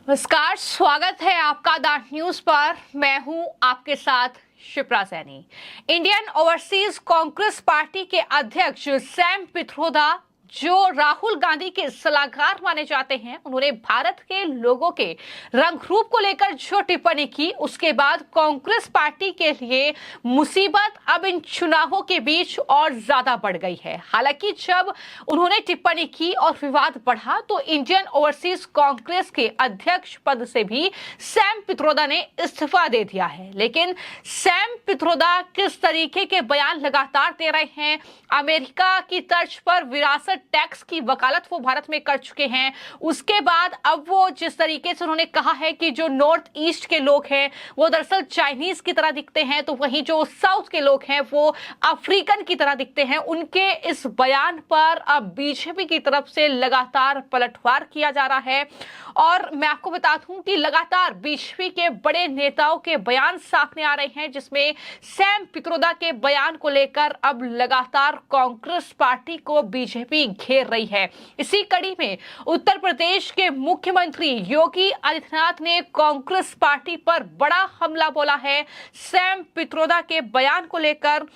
नमस्कार, स्वागत है आपका द न्यूज पर। मैं हूं आपके साथ Shipra Saini. Indian overseas Congress party के अध्यक्ष सैम पित्रोदा, जो राहुल गांधी के सलाहकार माने जाते हैं, उन्होंने भारत के लोगों के रंग रूप को लेकर जो टिप्पणी की, उसके बाद कांग्रेस पार्टी के लिए मुसीबत अब इन चुनावों के बीच और ज्यादा बढ़ गई है। हालांकि जब उन्होंने टिप्पणी की और विवाद बढ़ा तो इंडियन ओवरसीज कांग्रेस के अध्यक्ष पद से भी सैम पित्रोदा ने इस्तीफा दे दिया है। लेकिन सैम पित्रोदा किस तरीके के बयान लगातार दे रहे हैं, अमेरिका की तर्ज पर विरासत टैक्स की वकालत वो भारत में कर चुके हैं, उसके बाद अब वो जिस तरीके से उन्होंने कहा है कि जो नॉर्थ ईस्ट के लोग हैं वो दरअसल चाइनीज की तरह दिखते हैं, तो वहीं जो साउथ के लोग हैं वो अफ्रीकन की तरह दिखते हैं, उनके इस बयान पर अब बीजेपी की तरफ से लगातार पलटवार किया जा रहा है। और मैं आपको बता दूं कि लगातार बीजेपी के बड़े नेताओं के बयान सामने आ रहे हैं, जिसमें सैम पित्रोदा के बयान को लेकर अब लगातार कांग्रेस पार्टी को बीजेपी घेर रही है। इसी कड़ी में उत्तर प्रदेश के मुख्यमंत्री योगी आदित्यनाथ ने कांग्रेस पार्टी पर बड़ा हमला बोला है सैम पित्रोदा के बयान को लेकर।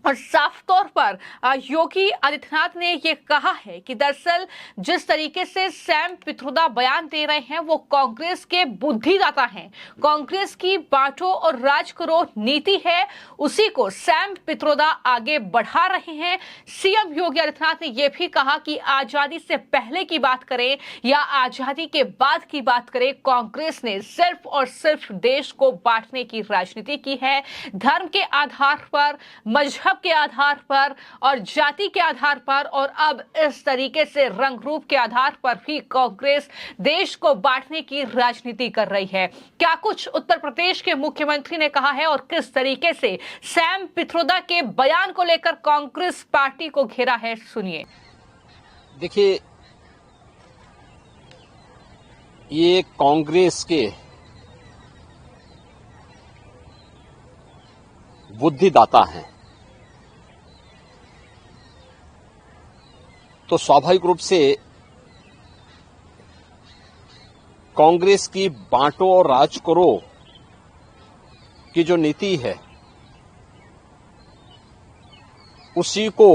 और साफ तौर पर योगी आदित्यनाथ ने यह कहा है कि दरअसल जिस तरीके से सैम पित्रोदा बयान दे रहे हैं वो कांग्रेस के बुद्धिदाता हैं, कांग्रेस की बांटो और राज करो नीति है, उसी को सैम पित्रोदा आगे बढ़ा रहे हैं। सीएम योगी आदित्यनाथ ने यह भी कहा कि आजादी से पहले की बात करें या आजादी के बाद की बात करें, कांग्रेस ने सिर्फ और सिर्फ देश को बांटने की राजनीति की है। धर्म के आधार पर, मजहब के आधार पर और जाति के आधार पर, और अब इस तरीके से रंग रूप के आधार पर भी कांग्रेस देश को बांटने की राजनीति कर रही है। क्या कुछ उत्तर प्रदेश के मुख्यमंत्री ने कहा है और किस तरीके से सैम पित्रोदा के बयान को लेकर कांग्रेस पार्टी को घेरा है, सुनिए। देखिए, ये कांग्रेस के बुद्धिदाता हैं, तो स्वाभाविक रूप से कांग्रेस की बांटो और राज करो की जो नीति है उसी को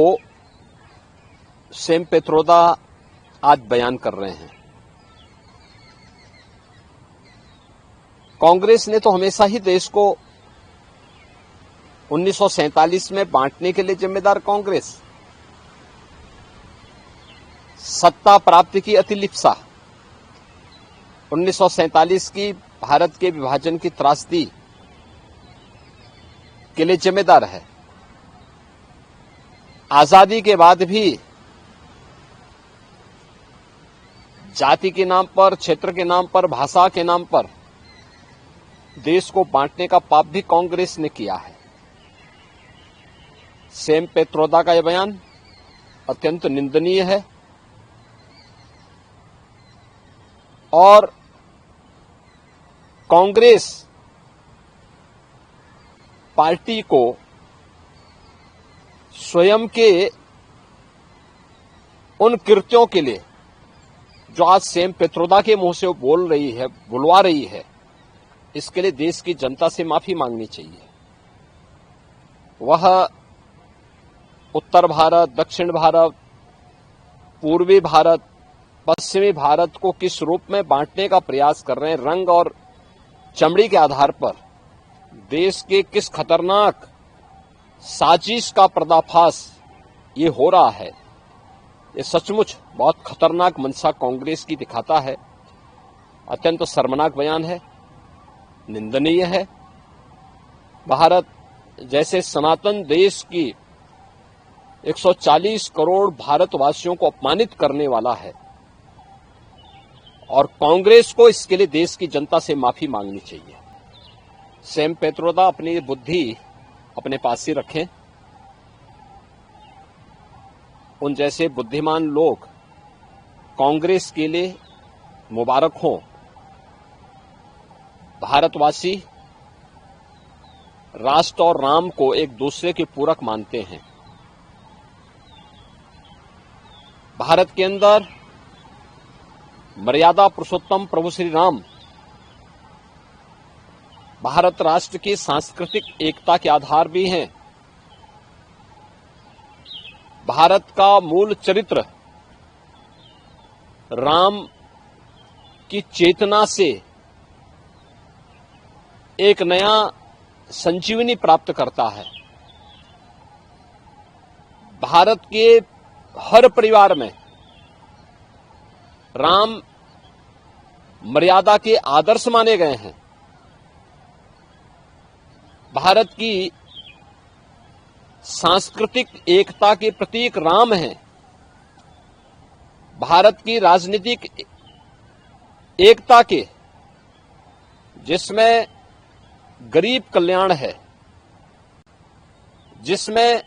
सैम पित्रोदा आज बयान कर रहे हैं। कांग्रेस ने तो हमेशा ही देश को 1947 में बांटने के लिए जिम्मेदार कांग्रेस, सत्ता प्राप्ति की अतिलिप्सा, 1947 की भारत के विभाजन की त्रासदी के लिए जिम्मेदार है। आजादी के बाद भी जाति के नाम पर, क्षेत्र के नाम पर, भाषा के नाम पर देश को बांटने का पाप भी कांग्रेस ने किया है। सैम पित्रोदा का यह बयान अत्यंत निंदनीय है और कांग्रेस पार्टी को स्वयं के उन कृत्यों के लिए जो आज सैम पित्रोदा के मुंह से बोल रही है, बुलवा रही है, इसके लिए देश की जनता से माफी मांगनी चाहिए। वह उत्तर भारत, दक्षिण भारत, पूर्वी भारत, पश्चिमी भारत को किस रूप में बांटने का प्रयास कर रहे हैं, रंग और चमड़ी के आधार पर देश के किस खतरनाक साजिश का पर्दाफाश ये हो रहा है, ये सचमुच बहुत खतरनाक मंशा कांग्रेस की दिखाता है। अत्यंत शर्मनाक बयान है, निंदनीय है। भारत जैसे सनातन देश की 140 करोड़ भारतवासियों को अपमानित करने वाला है और कांग्रेस को इसके लिए देश की जनता से माफी मांगनी चाहिए। सैम पित्रोदा अपनी बुद्धि अपने पास ही रखें। उन जैसे बुद्धिमान लोग कांग्रेस के लिए मुबारक हों। भारतवासी राष्ट्र और राम को एक दूसरे के पूरक मानते हैं। भारत के अंदर मर्यादा पुरुषोत्तम प्रभु श्री राम भारत राष्ट्र की सांस्कृतिक एकता के आधार भी हैं। भारत का मूल चरित्र राम की चेतना से एक नया संजीवनी प्राप्त करता है। भारत के हर परिवार में राम मर्यादा के आदर्श माने गए हैं। भारत की सांस्कृतिक एकता के प्रतीक राम हैं। भारत की राजनीतिक एकता के, जिसमें गरीब कल्याण है, जिसमें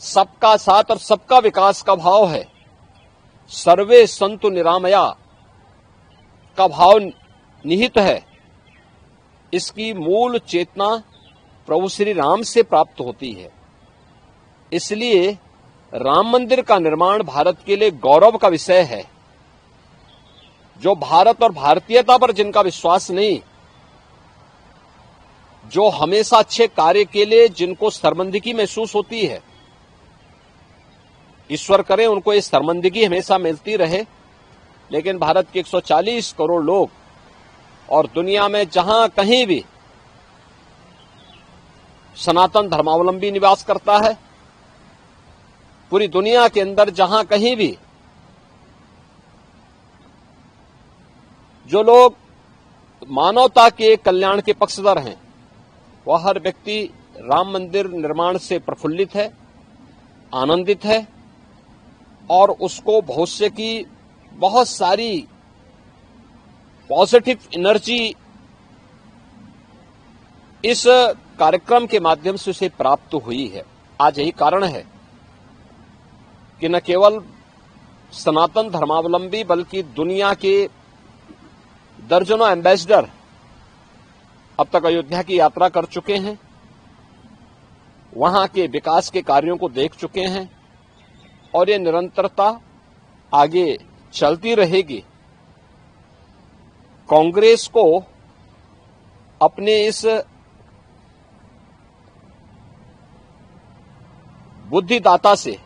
सबका साथ और सबका विकास का भाव है, सर्वे संतु निरामया का भाव निहित है, इसकी मूल चेतना प्रभु श्री राम से प्राप्त होती है। इसलिए राम मंदिर का निर्माण भारत के लिए गौरव का विषय है। जो भारत और भारतीयता पर जिनका विश्वास नहीं, जो हमेशा अच्छे कार्य के लिए जिनको शर्मिंदगी महसूस होती है, ईश्वर करे उनको ये शर्मिंदगी हमेशा मिलती रहे, लेकिन भारत के 140 करोड़ लोग और दुनिया में जहां कहीं भी सनातन धर्मावलंबी निवास करता है, पूरी दुनिया के अंदर जहां कहीं भी जो लोग मानवता के कल्याण के पक्षधर हैं, वह हर व्यक्ति राम मंदिर निर्माण से प्रफुल्लित है, आनंदित है और उसको भविष्य की बहुत सारी पॉजिटिव एनर्जी इस कार्यक्रम के माध्यम से उसे प्राप्त हुई है। आज यही कारण है कि न केवल सनातन धर्मावलंबी बल्कि दुनिया के दर्जनों एम्बेसडर अब तक अयोध्या की यात्रा कर चुके हैं, वहां के विकास के कार्यों को देख चुके हैं और ये निरंतरता आगे चलती रहेगी। कांग्रेस को अपने इस बुद्धिदाता से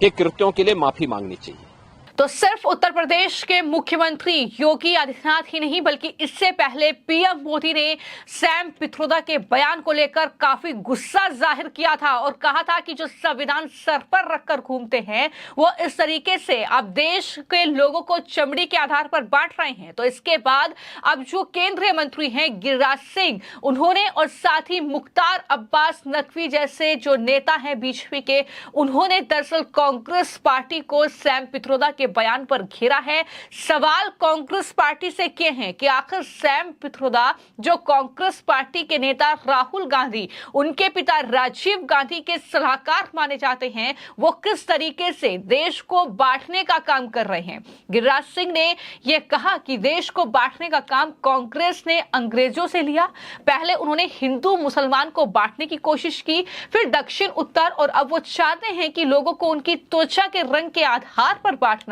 के कृत्यों के लिए माफी मांगनी चाहिए। तो सिर्फ उत्तर प्रदेश के मुख्यमंत्री योगी आदित्यनाथ ही नहीं बल्कि इससे पहले पीएम मोदी ने सैम पित्रोदा के बयान को लेकर काफी गुस्सा जाहिर किया था और कहा था कि जो संविधान सर पर रखकर घूमते हैं वो इस तरीके से अब देश के लोगों को चमड़ी के आधार पर बांट रहे हैं। तो इसके बाद अब जो केंद्रीय मंत्री हैं गिरिराज सिंह, उन्होंने और साथ ही मुख्तार अब्बास नकवी जैसे जो नेता हैं बीजेपी के, उन्होंने दरअसल कांग्रेस पार्टी को सैम पित्रोदा के बयान पर घेरा है। सवाल कांग्रेस पार्टी से किए हैं कि आखिर सैम पित्रोदा जो कांग्रेस पार्टी के नेता राहुल गांधी, उनके पिता राजीव गांधी के सलाहकार माने जाते हैं, वो किस तरीके से देश को बांटने का काम कर रहे हैं। गिरिराज सिंह ने यह कहा कि देश को बांटने का काम कांग्रेस ने अंग्रेजों से लिया। पहले उन्होंने हिंदू मुसलमान को बांटने की कोशिश की, फिर दक्षिण उत्तर, और अब वो चाहते हैं कि लोगों को उनकी त्वचा के रंग के आधार पर बांटना।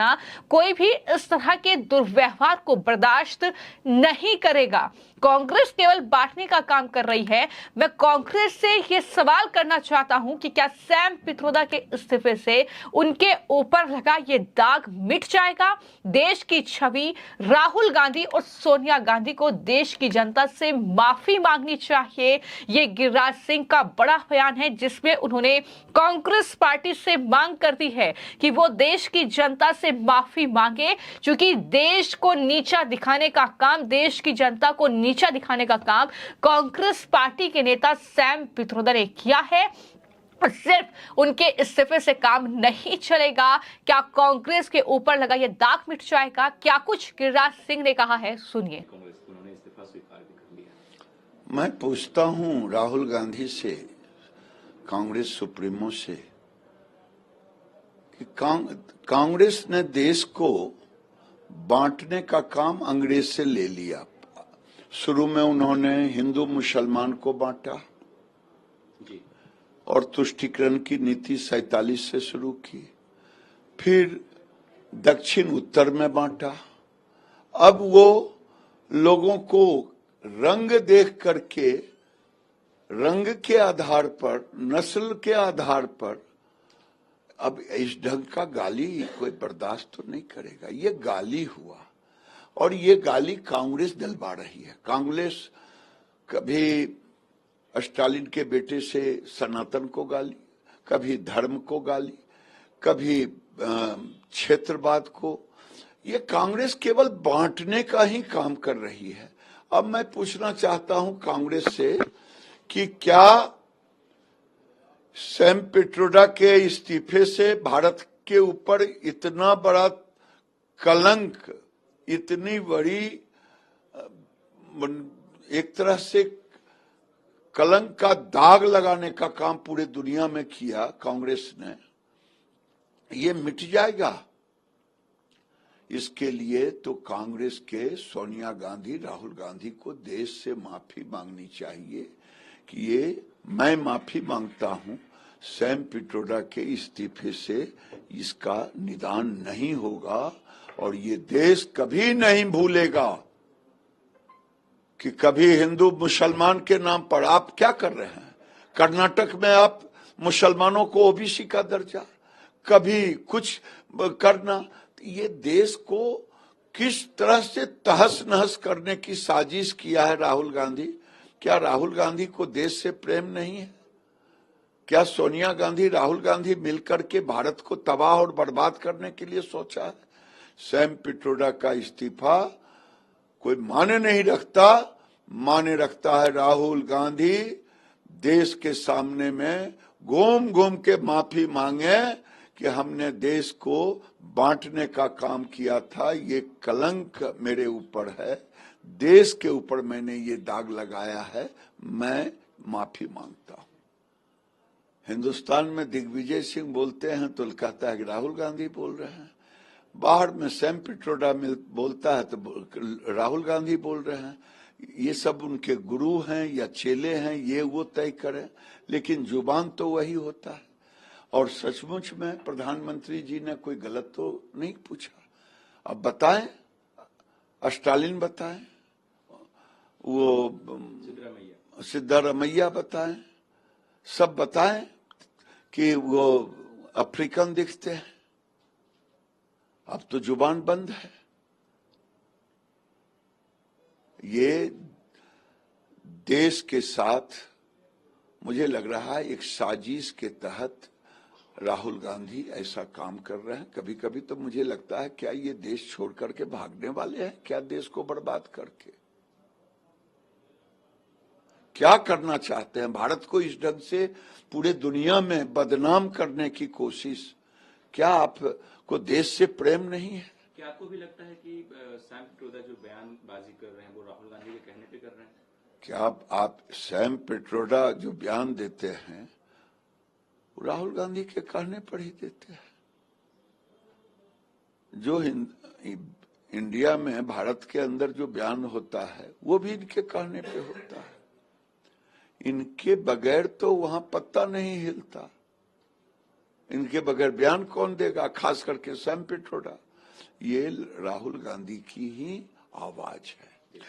कोई भी इस तरह के दुर्व्यवहार को बर्दाश्त नहीं करेगा। कांग्रेस केवल बांटने का काम कर रही है। मैं कांग्रेस से यह सवाल करना चाहता हूं कि क्या सैम पित्रोदा के इस्तीफे से उनके ऊपर लगा ये दाग मिट जाएगा? देश की छवि राहुल गांधी और सोनिया गांधी को देश की जनता से माफी मांगनी चाहिए। ये गिरिराज सिंह का बड़ा बयान है जिसमें उन्होंने कांग्रेस पार्टी से मांग कर दी है कि वो देश की जनता से माफी मांगे, क्योंकि देश को नीचा दिखाने का काम, देश की जनता को नीचा दिखाने का काम कांग्रेस पार्टी के नेता सैम पित्रोदा ने किया है। और सिर्फ उनके इस्तीफे से काम नहीं चलेगा। क्या कांग्रेस के ऊपर लगा ये दाग मिट जाएगा? क्या कुछ गिरिराज सिंह ने कहा है, सुनिए। मैं पूछता हूं राहुल गांधी से, कांग्रेस सुप्रीमो से, कि कांग्रेस ने देश को बांटने का काम अंग्रेज से ले लिया। शुरू में उन्होंने हिंदू मुसलमान को बांटा और तुष्टीकरण की नीति 47 से शुरू की, फिर दक्षिण उत्तर में बांटा, अब वो लोगों को रंग देख करके, रंग के आधार पर, नस्ल के आधार पर अब इस ढंग का गाली कोई बर्दाश्त तो नहीं करेगा। ये गाली हुआ, और ये गाली कांग्रेस दिलवा रही है। कांग्रेस कभी स्टालिन के बेटे से सनातन को गाली, कभी धर्म को गाली, कभी क्षेत्रवाद को। ये कांग्रेस केवल बांटने का ही काम कर रही है। अब मैं पूछना चाहता हूं कांग्रेस से कि क्या सैम पिट्रोडा के इस्तीफे से भारत के ऊपर इतना बड़ा कलंक, इतनी बड़ी एक तरह से कलंक का दाग लगाने का काम पूरे दुनिया में किया कांग्रेस ने, ये मिट जाएगा? इसके लिए तो कांग्रेस के सोनिया गांधी, राहुल गांधी को देश से माफी मांगनी चाहिए कि ये मैं माफी मांगता हूं, सैम पिट्रोडा के इस्तीफे से इसका निदान नहीं होगा और ये देश कभी नहीं भूलेगा कि कभी हिंदू मुसलमान के नाम पर आप क्या कर रहे हैं। कर्नाटक में आप मुसलमानों को ओबीसी का दर्जा, कभी कुछ करना, ये देश को किस तरह से तहस नहस करने की साजिश किया है राहुल गांधी। क्या राहुल गांधी को देश से प्रेम नहीं है? क्या सोनिया गांधी, राहुल गांधी मिलकर के भारत को तबाह और बर्बाद करने के लिए सोचा है? सैम पिट्रोडा का इस्तीफा कोई माने नहीं रखता, माने रखता है राहुल गांधी देश के सामने में घूम घूम के माफी मांगे कि हमने देश को बांटने का काम किया था, ये कलंक मेरे ऊपर है, देश के ऊपर मैंने ये दाग लगाया है, मैं माफी मांगता हूं। हिंदुस्तान में दिग्विजय सिंह बोलते हैं तो कहता है कि राहुल गांधी बोल रहे हैं, बाहर में सैम पिट्रोडा बोलता है तो राहुल गांधी बोल रहे हैं। ये सब उनके गुरु हैं या चेले हैं, ये वो तय करें, लेकिन जुबान तो वही होता है। और सचमुच में प्रधानमंत्री जी ने कोई गलत तो नहीं पूछा। अब बताएं, स्टालिन बताएं, वो सिद्धारमैया बताएं, सब बताएं कि वो अफ्रीकन दिखते हैं। अब तो जुबान बंद है। ये देश के साथ मुझे लग रहा है एक साजिश के तहत राहुल गांधी ऐसा काम कर रहे हैं। कभी कभी तो मुझे लगता है क्या ये देश छोड़ करके भागने वाले हैं क्या, देश को बर्बाद करके? क्या करना चाहते हैं? भारत को इस ढंग से पूरे दुनिया में बदनाम करने की कोशिश। क्या आपको देश से प्रेम नहीं है? क्या आपको भी लगता है कि सैम पिट्रोडा जो बयानबाजी कर रहे हैं वो राहुल गांधी के कहने पे कर रहे हैं? क्या आप सैम पिट्रोडा जो बयान देते हैं वो राहुल गांधी के कहने पर ही देते हैं? जो इंडिया में, भारत के अंदर जो बयान होता है वो भी इनके कहने पे होता है। इनके बगैर तो वहां पत्ता नहीं हिलता। इनके बगैर बयान कौन देगा? खास करके सैम पिट्रोडा। ये राहुल गांधी की ही आवाज है।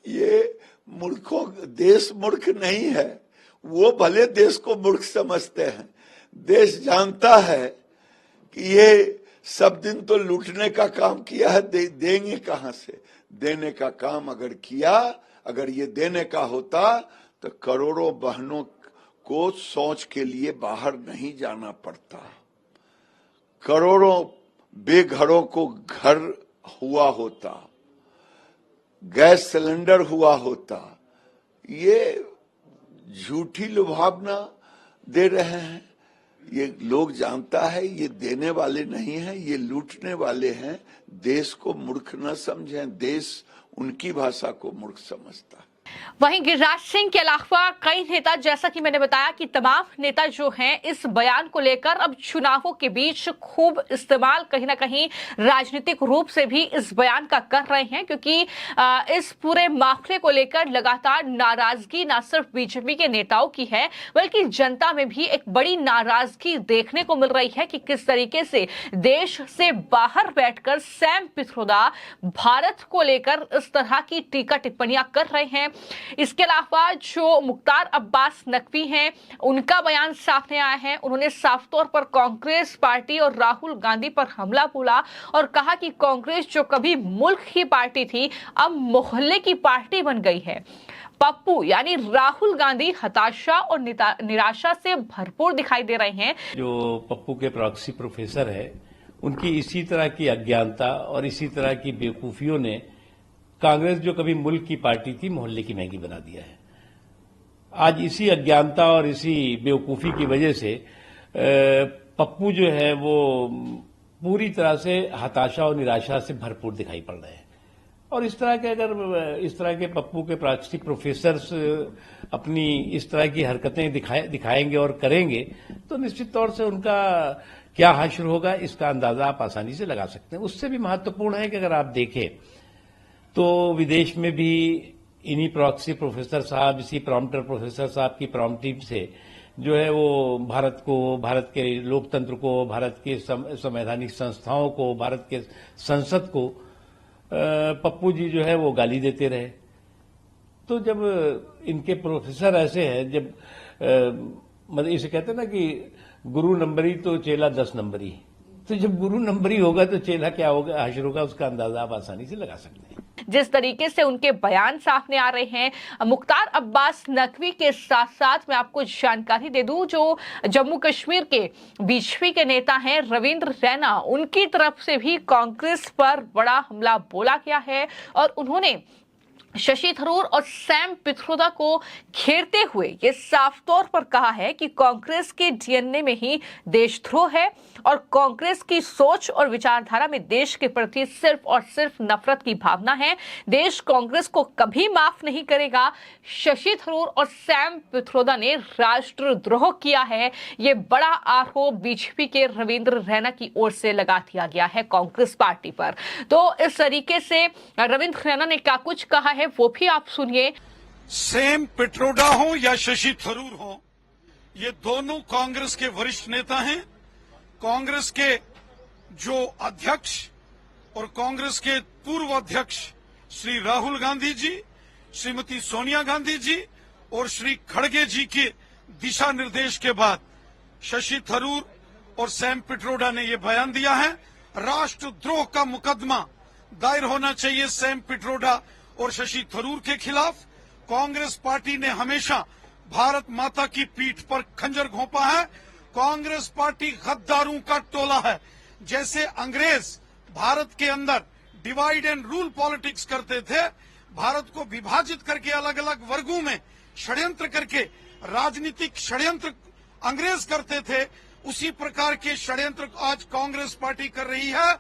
ये मूर्खों, देश मूर्ख नहीं है, वो भले देश को मूर्ख समझते हैं। देश जानता है कि ये सब दिन तो लूटने का काम किया है, देंगे कहां से? देने का काम अगर किया, अगर ये देने का होता तो करोड़ों बहनों को शौच के लिए बाहर नहीं जाना पड़ता, करोड़ों बेघरों को घर हुआ होता, गैस सिलेंडर हुआ होता। ये झूठी लुभावना दे रहे हैं। ये लोग जानता है ये देने वाले नहीं हैं, ये लूटने वाले हैं। देश को मूर्ख न समझें, देश उनकी भाषा को मूर्ख समझता है। वहीं गिरिराज सिंह के अलावा कई नेता, जैसा कि मैंने बताया कि तमाम नेता जो हैं इस बयान को लेकर अब चुनावों के बीच खूब इस्तेमाल कहीं ना कहीं राजनीतिक रूप से भी इस बयान का कर रहे हैं, क्योंकि इस पूरे मामले को लेकर लगातार नाराजगी न सिर्फ बीजेपी के नेताओं की है बल्कि जनता में भी एक बड़ी नाराजगी देखने को मिल रही है कि किस तरीके से देश से बाहर बैठकर सैम पित्रोदा भारत को लेकर इस तरह की टीका टिप्पणियां कर रहे हैं। इसके अलावा जो मुख्तार अब्बास नकवी हैं, उनका बयान सामने आया है। उन्होंने साफ तौर पर कांग्रेस पार्टी और राहुल गांधी पर हमला बोला और कहा कि कांग्रेस जो कभी मुल्क की पार्टी थी अब मोहल्ले की पार्टी बन गई है। पप्पू यानी राहुल गांधी हताशा और निराशा से भरपूर दिखाई दे रहे हैं। जो पप्पू के प्रॉक्सी प्रोफेसर है, उनकी इसी तरह की अज्ञानता और इसी तरह की बेवकूफियों ने कांग्रेस जो कभी मुल्क की पार्टी थी मोहल्ले की मैगी बना दिया है। आज इसी अज्ञानता और इसी बेवकूफी की वजह से पप्पू जो है वो पूरी तरह से हताशा और निराशा से भरपूर दिखाई पड़ रहे हैं। और इस तरह के पप्पू के प्राकृतिक प्रोफेसर्स अपनी इस तरह की हरकतें दिखाएंगे और करेंगे तो निश्चित तौर से उनका क्या हश्र होगा इसका अंदाजा आप आसानी से लगा सकते हैं। उससे भी महत्वपूर्ण है कि अगर आप देखें तो विदेश में भी इन्हीं प्रॉक्सी प्रोफेसर साहब, इसी प्रॉम्प्टर प्रोफेसर साहब की प्रॉम्प्टिंग से जो है वो भारत को, भारत के लोकतंत्र को, भारत के संवैधानिक संस्थाओं को, भारत के संसद को पप्पू जी जो है वो गाली देते रहे। तो जब इनके प्रोफेसर ऐसे हैं, जब मतलब इसे कहते हैं ना कि गुरु नंबरी तो चेला 10 नंबरी, तो जब गुरु नंबरी होगा तो चेला क्या होगा, हश्र होगा, उसका अंदाजा आप आसानी से लगा सकते हैं। जिस तरीके से उनके बयान सामने आ रहे हैं, मुख्तार अब्बास नकवी के साथ साथ मैं आपको जानकारी दे दूं जो जम्मू कश्मीर के बीजेपी के नेता हैं रविंद्र रैना, उनकी तरफ से भी कांग्रेस पर बड़ा हमला बोला गया है और उन्होंने शशि थरूर और सैम पित्रोदा को घेरते हुए ये साफ तौर पर कहा है कि कांग्रेस के डीएनए में ही देशद्रोह है और कांग्रेस की सोच और विचारधारा में देश के प्रति सिर्फ और सिर्फ नफरत की भावना है। देश कांग्रेस को कभी माफ नहीं करेगा। शशि थरूर और सैम पित्रोदा ने राष्ट्रद्रोह किया है, ये बड़ा आरोप बीजेपी के रविंद्र रैना की ओर से लगा दिया गया है कांग्रेस पार्टी पर। तो इस तरीके से रविंद्र रैना ने क्या कुछ कहा है वो भी आप सुनिए। सैम पित्रोदा हो या शशि थरूर हो, ये दोनों कांग्रेस के वरिष्ठ नेता हैं। कांग्रेस के जो अध्यक्ष और कांग्रेस के पूर्व अध्यक्ष श्री राहुल गांधी जी, श्रीमती सोनिया गांधी जी और श्री खड़गे जी के दिशा निर्देश के बाद शशि थरूर और सैम पित्रोदा ने ये बयान दिया है। राष्ट्रद्रोह का मुकदमा दायर होना चाहिए सैम पित्रोदा और शशि थरूर के खिलाफ। कांग्रेस पार्टी ने हमेशा भारत माता की पीठ पर खंजर घोंपा है। कांग्रेस पार्टी गद्दारों का टोला है। जैसे अंग्रेज भारत के अंदर डिवाइड एंड रूल पॉलिटिक्स करते थे, भारत को विभाजित करके अलग अलग वर्गों में षड्यंत्र करके राजनीतिक षड्यंत्र अंग्रेज करते थे, उसी प्रकार के षड्यंत्र आज कांग्रेस पार्टी कर रही है।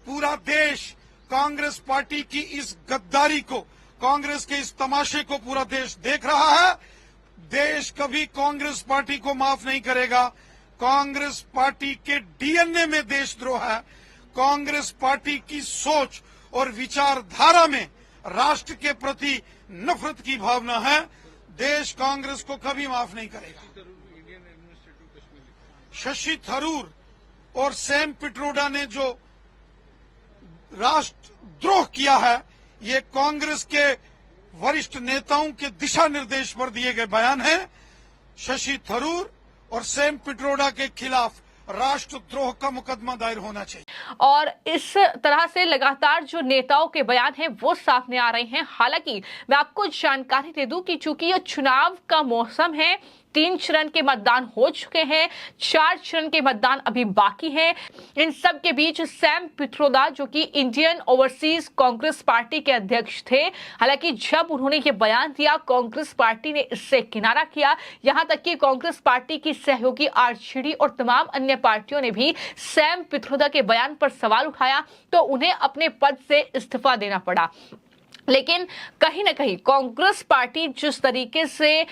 पूरा देश कांग्रेस पार्टी की इस गद्दारी को, कांग्रेस के इस तमाशे को पूरा देश देख रहा है। देश कभी कांग्रेस पार्टी को माफ नहीं करेगा। कांग्रेस पार्टी के डीएनए में देशद्रोह है। कांग्रेस पार्टी की सोच और विचारधारा में राष्ट्र के प्रति नफरत की भावना है। देश कांग्रेस को कभी माफ नहीं करेगा। शशि थरूर और सैम पित्रोदा ने जो राष्ट्रद्रोह किया है, ये कांग्रेस के वरिष्ठ नेताओं के दिशा निर्देश पर दिए गए बयान है। शशि थरूर और सैम पित्रोदा के खिलाफ राष्ट्रद्रोह का मुकदमा दायर होना चाहिए। और इस तरह से लगातार जो नेताओं के बयान हैं वो सामने आ रहे हैं। हालांकि मैं आपको जानकारी दे दूं कि चूंकि ये चुनाव का मौसम है, 3 चरण के मतदान हो चुके हैं, 4 चरण के मतदान अभी बाकी हैं। इन सब के बीच सैम पित्रोदा जो कि इंडियन ओवरसीज कांग्रेस पार्टी के अध्यक्ष थे, हालांकि जब उन्होंने ये बयान दिया कांग्रेस पार्टी ने इससे किनारा किया। यहां तक कि कांग्रेस पार्टी की सहयोगी आरजेडी और तमाम अन्य पार्टियों ने भी सैम पित्रोदा के बयान पर सवाल उठाया तो उन्हें अपने पद से इस्तीफा देना पड़ा। लेकिन कहीं ना कहीं कांग्रेस पार्टी जिस तरीके से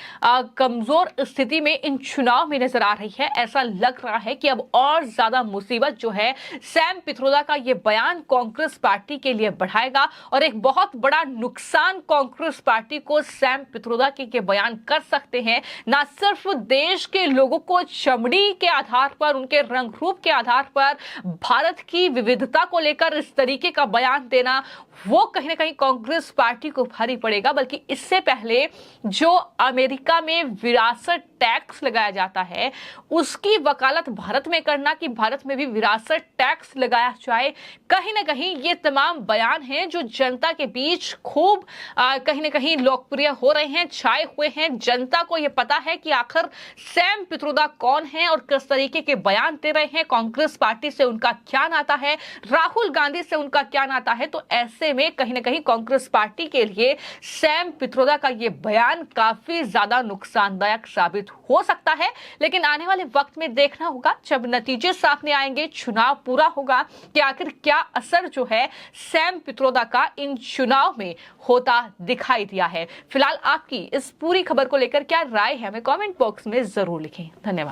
कमजोर स्थिति में इन चुनाव में नजर आ रही है, ऐसा लग रहा है कि अब और ज्यादा मुसीबत जो है सैम पित्रोदा का ये बयान कांग्रेस पार्टी के लिए बढ़ाएगा और एक बहुत बड़ा नुकसान कांग्रेस पार्टी को सैम पित्रोदा के ये बयान कर सकते हैं। ना सिर्फ देश के लोगों को चमड़ी के आधार पर, उनके रंग रूप के आधार पर भारत की विविधता को लेकर इस तरीके का बयान देना, वो कहीं ना कहीं कांग्रेस पार्टी को भारी पड़ेगा, बल्कि इससे पहले जो अमेरिका में विरासत टैक्स लगाया जाता है उसकी वकालत भारत में करना कि भारत में भी विरासत टैक्स लगाया जाए, कहीं ना कहीं ये तमाम बयान हैं जो जनता के बीच खूब कहीं ना कहीं लोकप्रिय हो रहे हैं, छाए हुए हैं। जनता को ये पता है कि आखिर सैम पित्रोदा कौन है और किस तरीके के बयान दे रहे हैं, कांग्रेस पार्टी से उनका क्या नाता है, राहुल गांधी से उनका क्या नाता है। तो ऐसे में कहीं ना कहीं कांग्रेस पार्टी के लिए सैम पित्रोदा का यह बयान काफी ज्यादा नुकसानदायक साबित हो सकता है। लेकिन आने वाले वक्त में देखना होगा, जब नतीजे सामने आएंगे, चुनाव पूरा होगा, कि आखिर क्या असर जो है सैम पित्रोदा का इन चुनाव में होता दिखाई दिया है। फिलहाल आपकी इस पूरी खबर को लेकर क्या राय है, हमें कमेंट बॉक्स में जरूर लिखें। धन्यवाद।